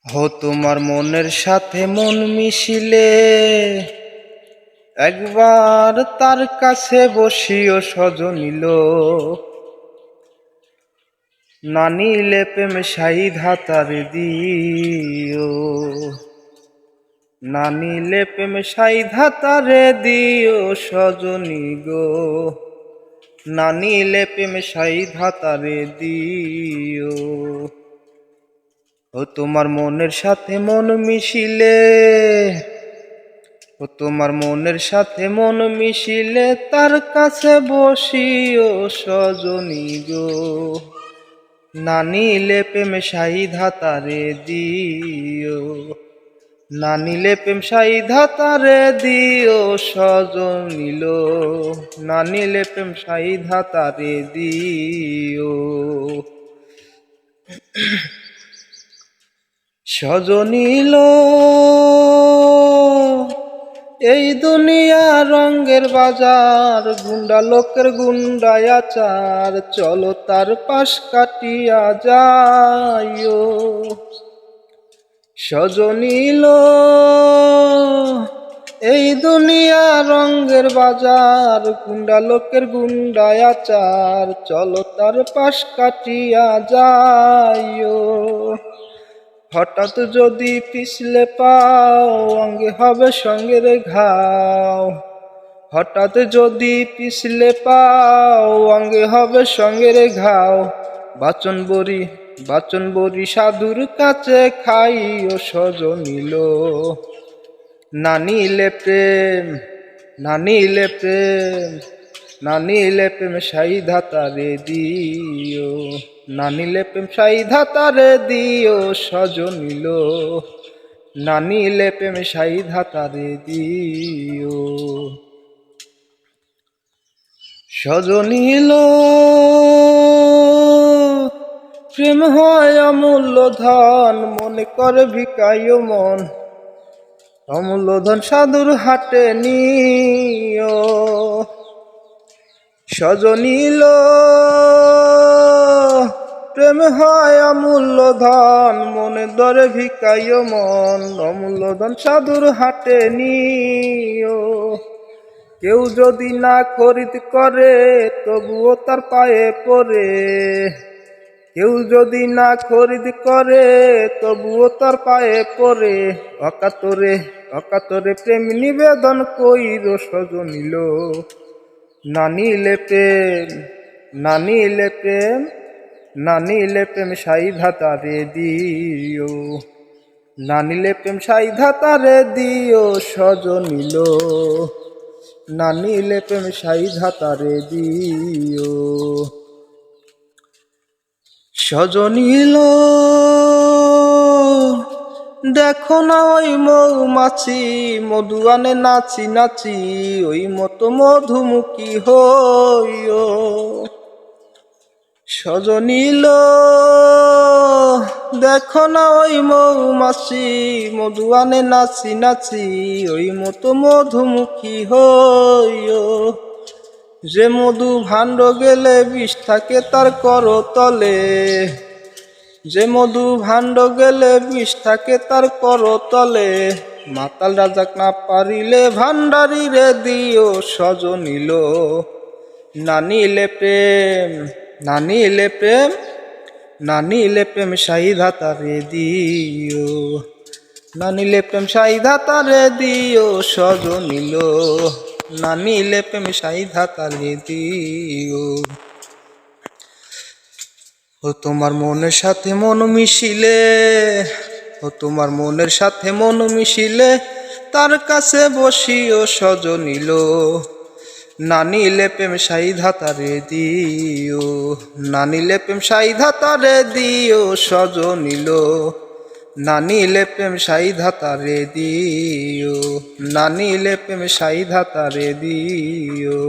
তোমার মনের সাথে মন মিশিলে একবার তার কাছে বসিও সজনিল, না নিলে প্রেম শাহিদ হাতারে দিও, না নিলে প্রেম শাহিদ হাতারে দিও সজনি গো, না নিলে প্রেম শাহিদ হাতারে দিও। তোমার মনের সাথে মন মিশিলে, তোমার মনের সাথে মন মিশিলে তার কাছে বসিও সজনি গো, না নিলে প্রেম শাহিদ হাতারে দিও, না নিলে প্রেম শাহিদ হাতারে দিও সজনিল, না নিলে প্রেম শাহিদ হাতারে দিও। সজনিল এই দুনিয়া রঙের বাজার, গুন্ডা লোকের গুন্ডায় আচার, চলো তার পাশ কাটিয়া যাইও। সজনিল এই দুনিয়া রঙের বাজার, গুন্ডা লোকের গুন্ডায় আচার, চলো তার পাশ কাটিয়া যাইও। হঠাৎ যদি পিছলে পাও অঙ্গে হবে সঙ্গের ঘাও, হঠাৎ যদি পিছলে পাও অঙ্গে হবে সঙ্গের ঘাও, বাচন বড়ি সাধুর কাছে খাইও সজনিল, না নিলে প্রেম, না নিলে প্রেম, না নিলে প্রেম শাহিদ হাতারে দিও, না নিলে প্রেম শাহিদ হাতারে দিও সজনিল, না নিলে প্রেম শাহিদ হাতারে দিও। সজনিল প্রেম হয় অমূল্য ধন, মনে করে ভিকাইও মন, অমূল্য ধন সাধুর হাটে নিও। সজনিল প্রেম হয় অমূল্য ধন, মনে ধরে ভিকাইও মন, অমূল্য ধন সাধুর হাটে নিও। কেউ যদি না খরিদ করে তবুও তার পায়ে পড়ে, কেউ যদি না খরিদ করে তবুও তার পায়ে পড়ে, অকাতরে অকাতরে প্রেম নিবেদন কইর সজনিল, না নিলে প্রেম, না নিলে প্রেম, না নিলে প্রেম শাহিদ হাতারে দিও, না নিলে প্রেম শাহিদ হাতারে দিও সজনিল, না নিলে প্রেম শাহিদ হাতারে দিও। সজনিল দেখো না ওই মৌমাছি মধু আনে নাচি নাচি, ওই মতো মধুমুখী হইও। সজনিল দেখো না ওই মৌমাছি মধু আনে নাচি নাচি, ওই মতো মধুমুখী হইও। যে মধু ভাণ্ড গেলে বিষ থাকে তার করতলে, যে মধু ভাণ্ড গেলে বিষ থাকে তার করতলে, মাতাল রাজাক না পারিলে ভান্ডারি রে দিও সজনিল, না নিলে প্রেম, না নিলে প্রেম, না নিলে প্রেম শাহিদ হাতারে দিও, না নিলে প্রেম শাহিদ হাতারে দিও সজনিল, না নিলে প্রেম শাহিদ হাতারে দিও। তোমার মনের সাথে মন মিশিলে, তোমার মনের সাথে মন মিশিলে তার কাছে বসিও সজনিল, না নিলে প্রেম শাহিদ হাতারে দিও, না নিলে প্রেম শাহিদ হাতারে দিও সজনিল, না নিলে প্রেম শাহিদ হাতারে দিও, না নিলে প্রেম শাহিদ হাতারে দিও।